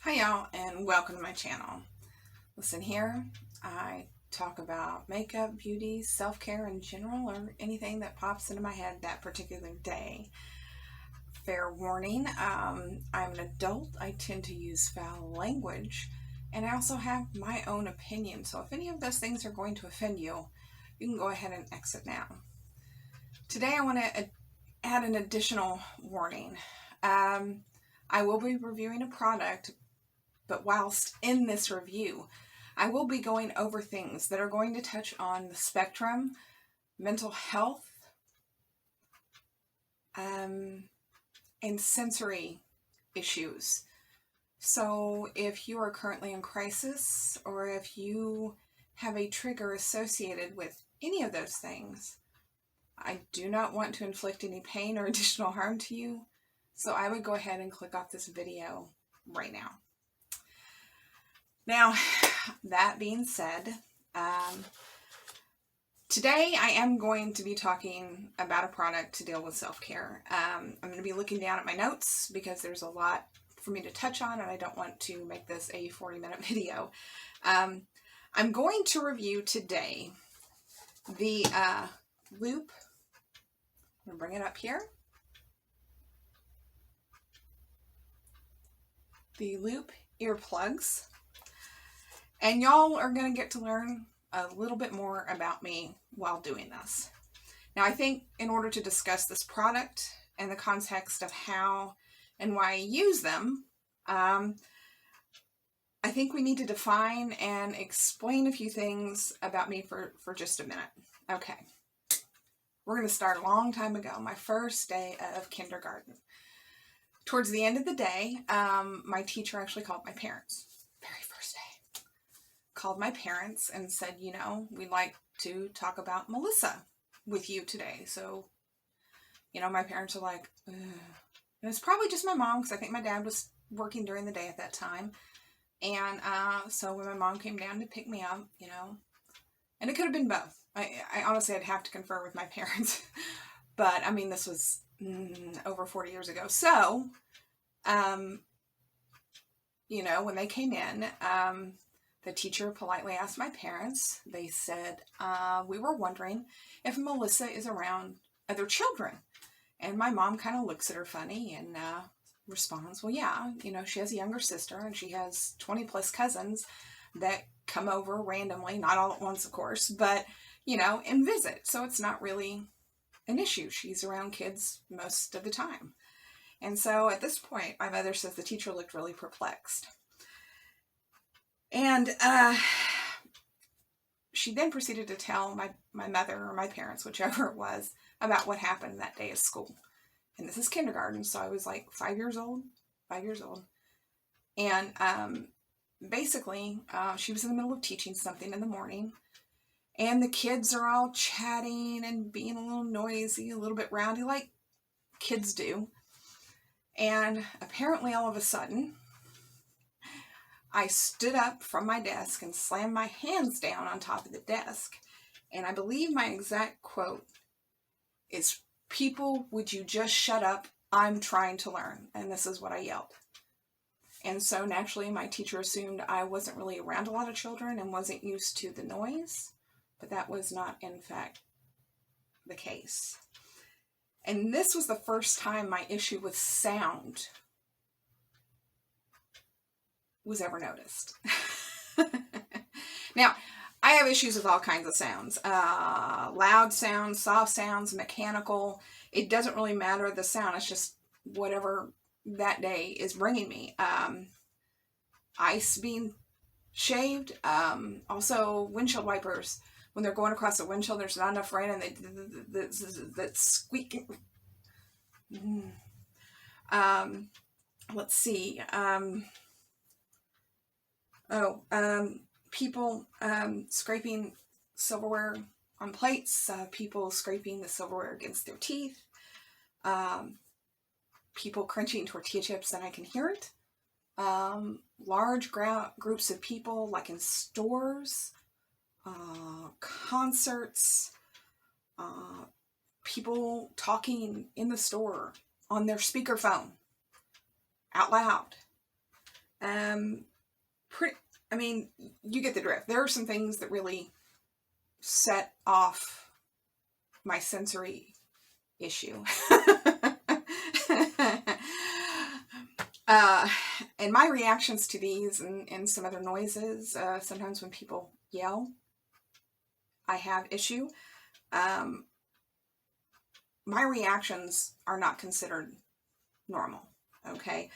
Hi y'all, and welcome to my channel. Listen, here I talk about makeup, beauty, self-care in general, or anything that pops into my head that particular day. Fair warning, I'm an adult. I tend to use foul language, and I also have my own opinion. So if any of those things are going to offend you, you can go ahead and exit now. Today I want to add an additional warning. I will be reviewing a product, but whilst in this review, I will be going over things that are going to touch on the spectrum, mental health, and sensory issues. So if you are currently in crisis, or if you have a trigger associated with any of those things, I do not want to inflict any pain or additional harm to you. So I would go ahead and click off this video right now. Now, that being said, today I am going to be talking about a product to deal with self-care. I'm going to be looking down at my notes because there's a lot for me to touch on, and I don't want to make this a 40-minute video. I'm going to review today the Loop. I'm going to bring it up here. The Loop Earplugs. And y'all are going to get to learn a little bit more about me while doing this. Now, I think in order to discuss this product and the context of how and why I use them, I think we need to define and explain a few things about me for just a minute. Okay. We're going to start a long time ago, my first day of kindergarten. Towards the end of the day, my teacher actually called my parents. Very first day. Called my parents and said, you know, we'd like to talk about Melissa with you today. So, you know, my parents are like, ugh. And it's probably just my mom, because I think my dad was working during the day at that time. And so when my mom came down to pick me up, you know, and it could have been both. I honestly, I'd have to confer with my parents. But, I mean, this was over 40 years ago. So, you know, when they came in, the teacher politely asked my parents. They said, we were wondering if Melissa is around other children. And my mom kind of looks at her funny and responds, well, yeah, you know, she has a younger sister and she has 20 plus cousins that come over randomly, not all at once, of course, but, you know, and visit. So it's not really an issue. She's around kids most of the time. And so at this point, my mother says the teacher looked really perplexed. And she then proceeded to tell my mother or my parents, whichever it was, about what happened that day at school. And this is kindergarten, so I was like 5 years old. And basically, she was in the middle of teaching something in the morning. And the kids are all chatting and being a little noisy, a little bit rowdy, like kids do. And apparently, all of a sudden, I stood up from my desk and slammed my hands down on top of the desk. And I believe my exact quote is, "People, would you just shut up? I'm trying to learn." And this is what I yelled. And so naturally, my teacher assumed I wasn't really around a lot of children and wasn't used to the noise. But that was not, in fact, the case. And this was the first time my issue with sound was ever noticed. Now, I have issues with all kinds of sounds. Loud sounds, soft sounds, mechanical. It doesn't really matter the sound. It's just whatever that day is bringing me. Ice being shaved. Also, windshield wipers. When they're going across the windshield, there's not enough rain, and that squeak. Let's see. People scraping silverware on plates. People scraping the silverware against their teeth. People crunching tortilla chips, and I can hear it. Large groups of people, like in stores. Concerts, people talking in the store on their speakerphone out loud. I mean, you get the drift. There are some things that really set off my sensory issue. And my reactions to these and some other noises, sometimes when people yell, I have issue. My reactions are not considered normal, okay?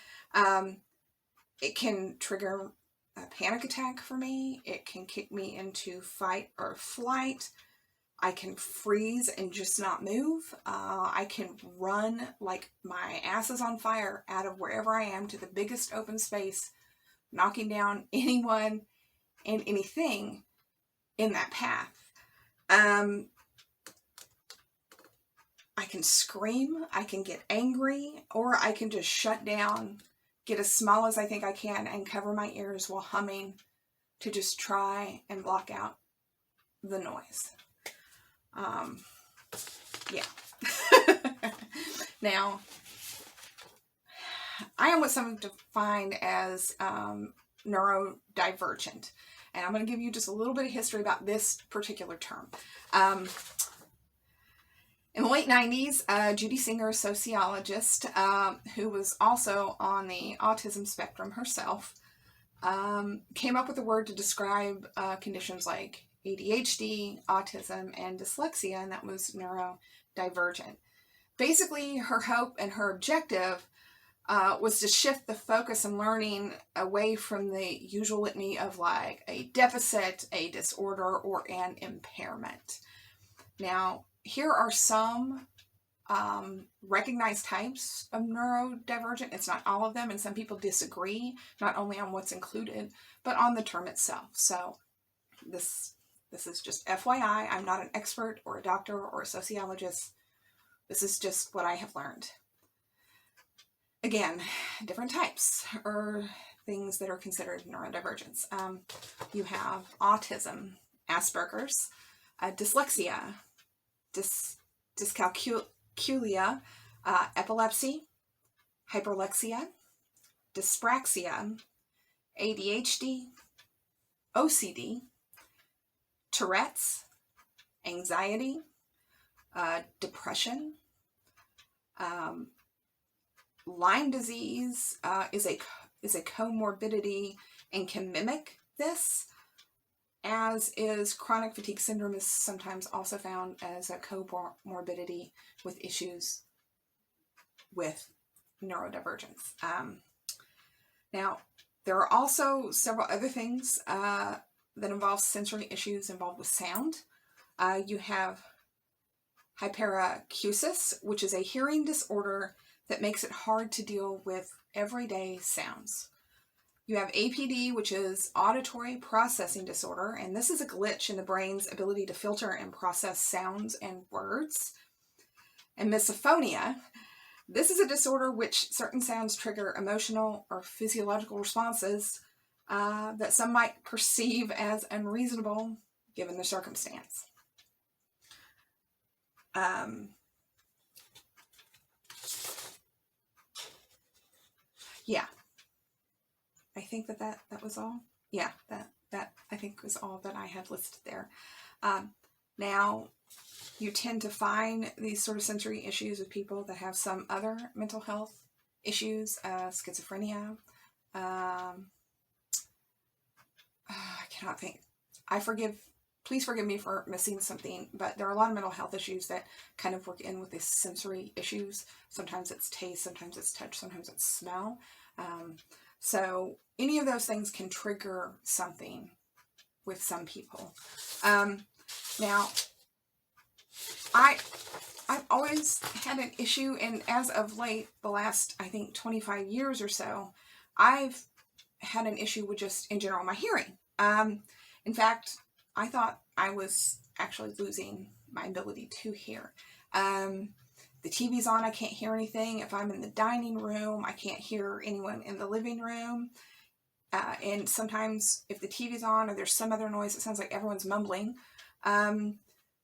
It can trigger a panic attack for me. It can kick me into fight or flight. I can freeze and just not move. I can run like my ass is on fire out of wherever I am to the biggest open space, knocking down anyone and anything in that path. I can scream, I can get angry, or I can just shut down, get as small as I think I can, and cover my ears while humming to just try and block out the noise. Yeah. Now, I am what some define as neurodivergent. And I'm going to give you just a little bit of history about this particular term. In the late 90s, Judy Singer, a sociologist, who was also on the autism spectrum herself, came up with a word to describe conditions like ADHD, autism, and dyslexia, and that was neurodivergent. Basically, her hope and her objective was to shift the focus and learning away from the usual litany of like a deficit, a disorder, or an impairment. Now, here are some recognized types of neurodivergent. It's not all of them, and some people disagree, not only on what's included, but on the term itself. So this is just FYI. I'm not an expert or a doctor or a sociologist. This is just what I have learned. Again, different types or things that are considered neurodivergence. You have autism, Asperger's, dyslexia, dyscalculia, epilepsy, hyperlexia, dyspraxia, ADHD, OCD, Tourette's, anxiety, depression, Lyme disease is a comorbidity and can mimic this, as is chronic fatigue syndrome is sometimes also found as a comorbidity with issues with neurodivergence. Now, there are also several other things that involve sensory issues involved with sound. You have hyperacusis, which is a hearing disorder that makes it hard to deal with everyday sounds. You have APD, which is auditory processing disorder, and this is a glitch in the brain's ability to filter and process sounds and words. And misophonia, this is a disorder which certain sounds trigger emotional or physiological responses that some might perceive as unreasonable given the circumstance. Yeah, I think that was all. Yeah, that I think was all that I had listed there. Now, you tend to find these sort of sensory issues with people that have some other mental health issues, schizophrenia. I cannot think. Please forgive me for missing something, but there are a lot of mental health issues that kind of work in with these sensory issues. Sometimes it's taste, sometimes it's touch, sometimes it's smell. So any of those things can trigger something with some people. Now, I've always had an issue, and as of late, the last, I think, 25 years or so, I've had an issue with just, in general, my hearing. In fact, I thought I was actually losing my ability to hear. The TV's on, I can't hear anything. If I'm in the dining room, I can't hear anyone in the living room. And sometimes if the TV's on or there's some other noise, it sounds like everyone's mumbling.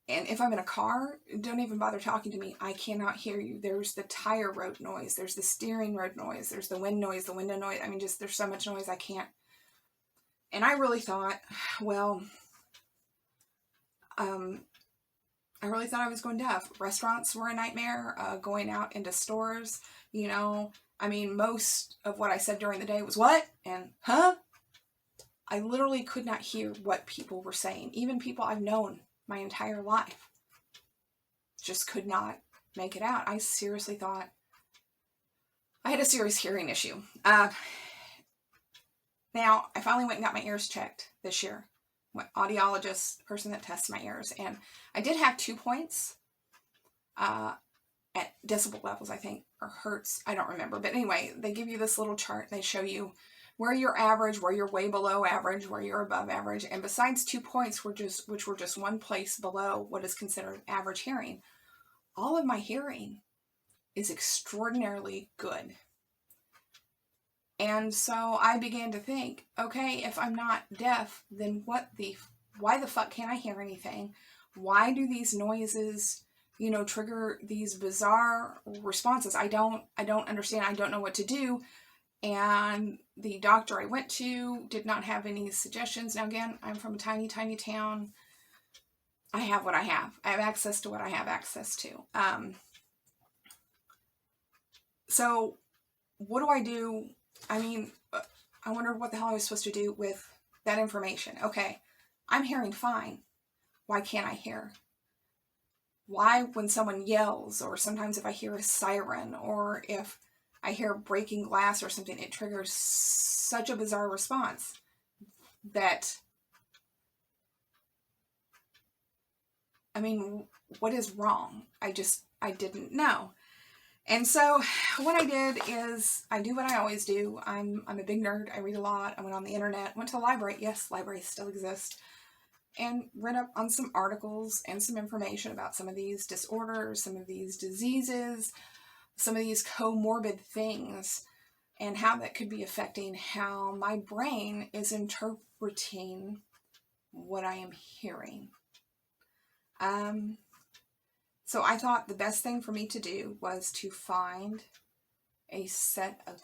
And if I'm in a car, don't even bother talking to me. I cannot hear you. There's the tire road noise. There's the steering road noise. There's the wind noise, the window noise. I mean, just there's so much noise I can't. And I really thought, well, I really thought I was going deaf. Restaurants were a nightmare. Going out into stores, you know, I mean, most of what I said during the day was what and huh? I literally could not hear what people were saying. Even people I've known my entire life just could not make it out. I seriously thought I had a serious hearing issue. Now, I finally went and got my ears checked this year. Audiologist, person that tests my ears. And I did have 2 points at decibel levels, I think, or hertz. I don't remember. But anyway, they give you this little chart. They show you where you're average, where you're way below average, where you're above average. And besides 2 points, which were just one place below what is considered average hearing, all of my hearing is extraordinarily good. And so I began to think, okay, if I'm not deaf, then why the fuck can't I hear anything? Why do these noises, you know, trigger these bizarre responses? I don't understand. I don't know what to do. And the doctor I went to did not have any suggestions. Now, again, I'm from a tiny, tiny town. I have what I have. I have access to what I have access to. So what do I do? I mean, I wonder what the hell I was supposed to do with that information. Okay, I'm hearing fine. Why can't I hear? Why, when someone yells, or sometimes if I hear a siren, or if I hear breaking glass or something, it triggers such a bizarre response that, I mean, what is wrong? I didn't know. And so what I did is I do what I always do. I'm a big nerd. I read a lot. I went on the internet, went to the library. Yes, libraries still exist. And read up on some articles and some information about some of these disorders, some of these diseases, some of these comorbid things, and how that could be affecting how my brain is interpreting what I am hearing. So I thought the best thing for me to do was to find a set of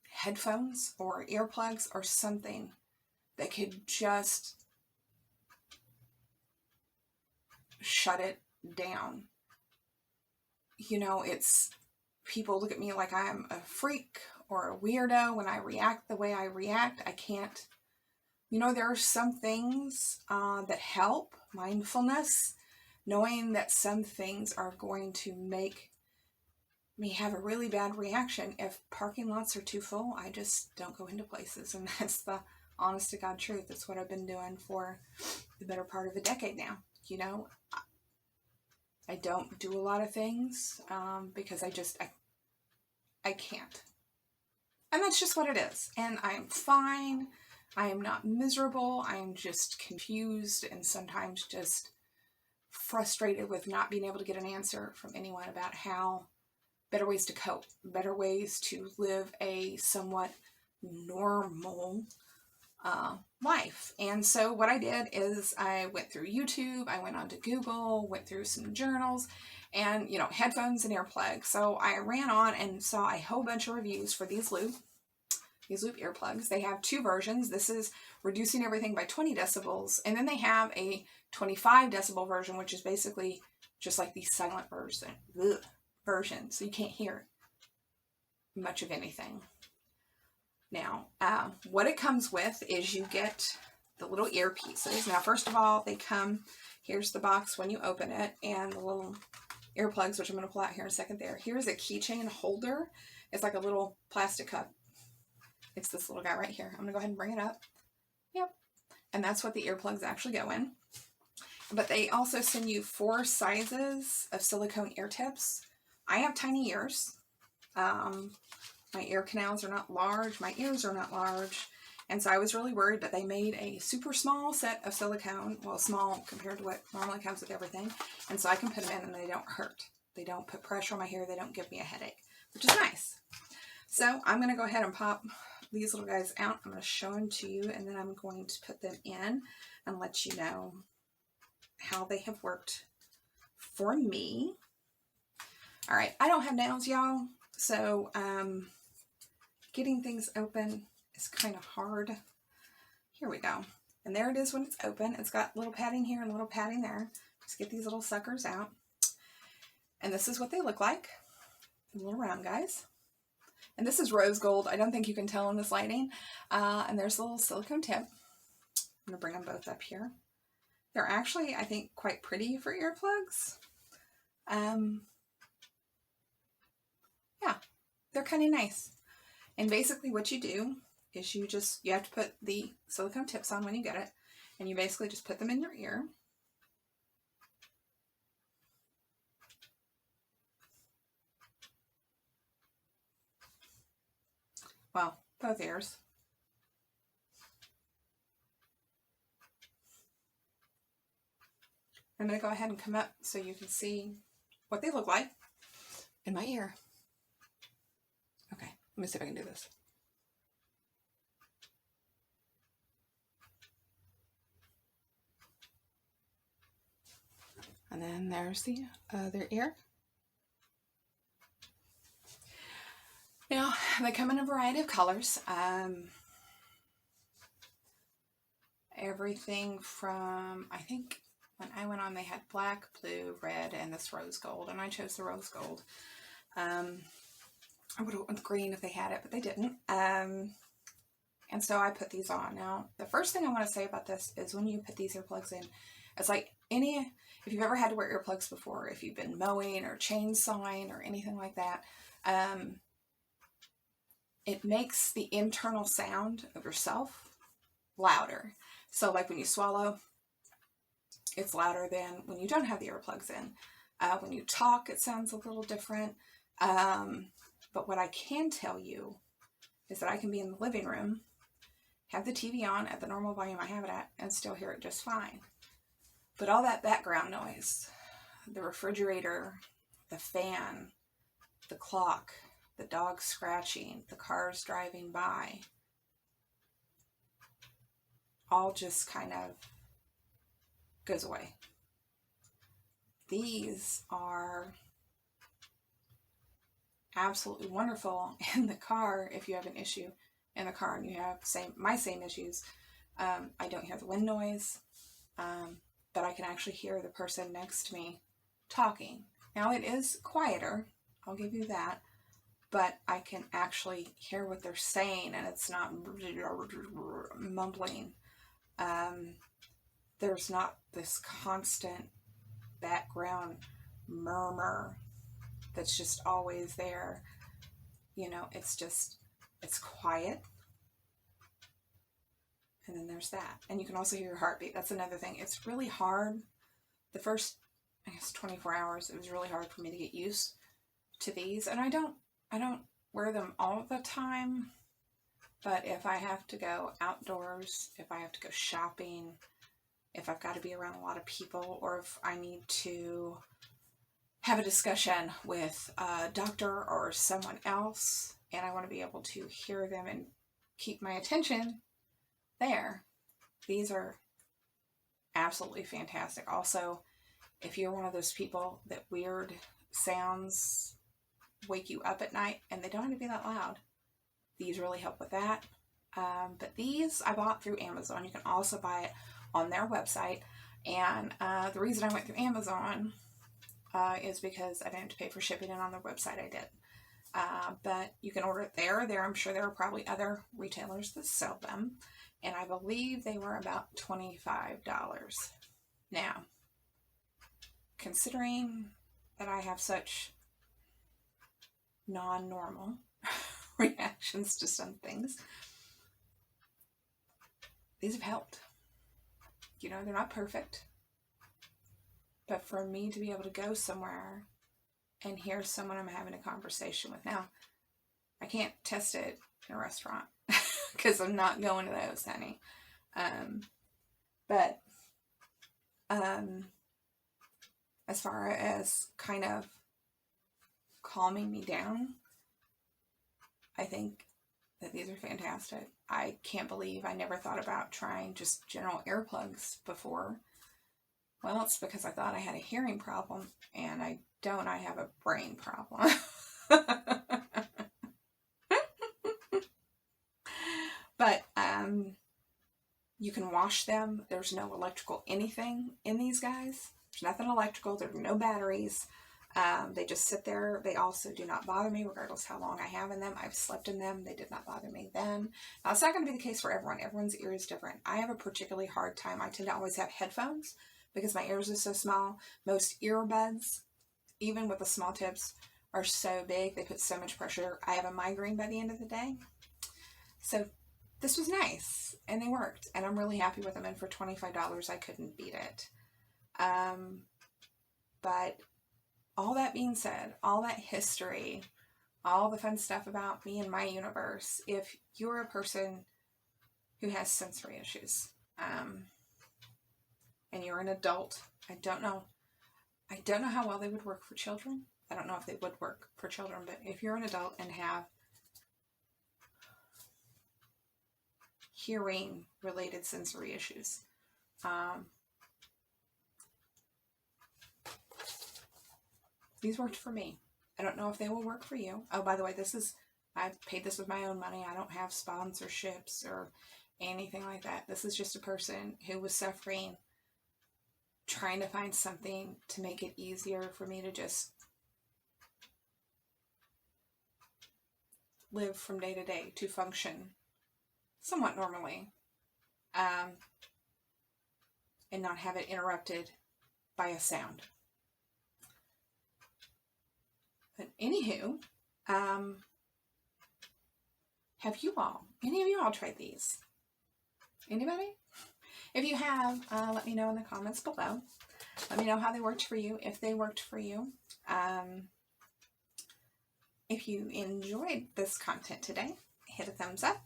headphones or earplugs or something that could just shut it down. You know, people look at me like I'm a freak or a weirdo when I react the way I react. I can't, you know, there are some things that help. Mindfulness, knowing that some things are going to make me have a really bad reaction. If parking lots are too full, I just don't go into places. And that's the honest to God truth. That's what I've been doing for the better part of a decade now. You know, I don't do a lot of things because I can't. And that's just what it is. And I'm fine. I am not miserable. I am just confused and sometimes just frustrated with not being able to get an answer from anyone about how better ways to cope, better ways to live a somewhat normal life. And so what I did is I went through YouTube, I went onto Google, went through some journals, and, you know, headphones and earplugs. So I ran on and saw a whole bunch of reviews for these Loop earplugs. They have 2 versions. This is reducing everything by 20 decibels, and then they have a 25 decibel version, which is basically just like the silent version, so you can't hear much of anything. Now, what it comes with is you get the little earpieces. Now, first of all, they come, here's the box when you open it, and the little earplugs, which I'm going to pull out here in a second there. Here's a keychain holder. It's like a little plastic cup. It's this little guy right here. I'm going to go ahead and bring it up. Yep. And that's what the earplugs actually go in. But they also send you 4 sizes of silicone ear tips. I have tiny ears. My ear canals are not large. My ears are not large. And so I was really worried, but they made a super small set of silicone. Well, small compared to what normally comes with everything. And so I can put them in and they don't hurt. They don't put pressure on my hair. They don't give me a headache, which is nice. So I'm going to go ahead and pop these little guys out. I'm going to show them to you, and then I'm going to put them in and let you know how they have worked for me. All right, I don't have nails, y'all, so getting things open is kind of hard. Here we go. And there it is when it's open. It's got little padding here and little padding there. Just get these little suckers out. And this is what they look like. The little round guys. And this is rose gold. I don't think you can tell in this lighting. And there's a little silicone tip. I'm going to bring them both up here. They're actually, I think, quite pretty for earplugs. Yeah, they're kind of nice. And basically what you do is you have to put the silicone tips on when you get it. And you basically just put them in your ear. Well, both ears. I'm going to go ahead and come up so you can see what they look like in my ear. Okay, let me see if I can do this. And then there's the other ear. Now, they come in a variety of colors. Everything from, I think when I went on, they had black, blue, red, and this rose gold. And I chose the rose gold. I would have went with green if they had it, but they didn't. And so I put these on. Now, the first thing I want to say about this is when you put these earplugs in, it's like if you've ever had to wear earplugs before, if you've been mowing or chainsawing or anything like that, it makes the internal sound of yourself louder. So like when you swallow, it's louder than when you don't have the earplugs in. When you talk, it sounds a little different. But what I can tell you is that I can be in the living room, have the TV on at the normal volume I have it at, and still hear it just fine. But all that background noise, the refrigerator, the fan, the clock, the dog scratching, the cars driving by, all just kind of goes away. These are absolutely wonderful in the car if you have an issue in the car and you have my same issues. I don't hear the wind noise, but I can actually hear the person next to me talking. Now it is quieter, I'll give you that, but I can actually hear what they're saying and it's not mumbling. There's not this constant background murmur that's just always there. You know, it's quiet. And then there's that. And you can also hear your heartbeat. That's another thing. It's really hard. The first, I guess, 24 hours, it was really hard for me to get used to these. And I don't wear them all the time. But if I have to go outdoors, if I have to go shopping, if I've got to be around a lot of people, or if I need to have a discussion with a doctor or someone else, and I want to be able to hear them and keep my attention there, these are absolutely fantastic. Also, if you're one of those people that weird sounds wake you up at night, and they don't have to be that loud, these really help with that. But these I bought through Amazon. You can also buy it on their website. And the reason I went through Amazon is because I didn't have to pay for shipping, and on their website I did. But you can order it there. I'm sure there are probably other retailers that sell them. And I believe they were about $25. Now, considering that I have such non-normal reactions to some things, these have helped. You know, they're not perfect. But for me to be able to go somewhere and hear someone I'm having a conversation with. Now, I can't test it in a restaurant because I'm not going to those, honey. But as far as kind of calming me down, I think that these are fantastic. I can't believe I never thought about trying just general earplugs before. Well, it's because I thought I had a hearing problem, and I don't. I have a brain problem. But you can wash them. There's no electrical anything in these guys. There's nothing electrical. There are no batteries. They just sit there. They also do not bother me regardless how long I have in them. I've slept in them. They did not bother me then. Now, it's not going to be the case for everyone. Everyone's ear is different. I have a particularly hard time. I tend to always have headphones because my ears are so small. Most earbuds, even with the small tips, are so big. They put so much pressure. I have a migraine by the end of the day. So this was nice, and they worked, and I'm really happy with them, and for $25, I couldn't beat it. But all that being said, all that history, all the fun stuff about me and my universe, if you're a person who has sensory issues, and you're an adult, I don't know how well they would work for children. I don't know if they would work for children, but if you're an adult and have hearing related sensory issues, these worked for me. I don't know if they will work for you. Oh, by the way, I paid this with my own money. I don't have sponsorships or anything like that. This is just a person who was suffering, trying to find something to make it easier for me to just live from day to day, to function somewhat normally, and not have it interrupted by a sound. But anywho, have any of you all tried these? Anybody? If you have, let me know in the comments below. Let me know how they worked for you, if they worked for you. If you enjoyed this content today, hit a thumbs up,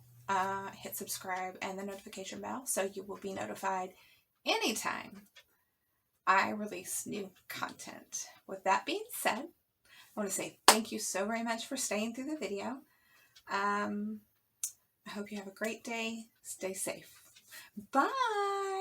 hit subscribe and the notification bell so you will be notified anytime I release new content. With that being said, I want to say thank you so very much for staying through the video. I hope you have a great day. Stay safe. Bye!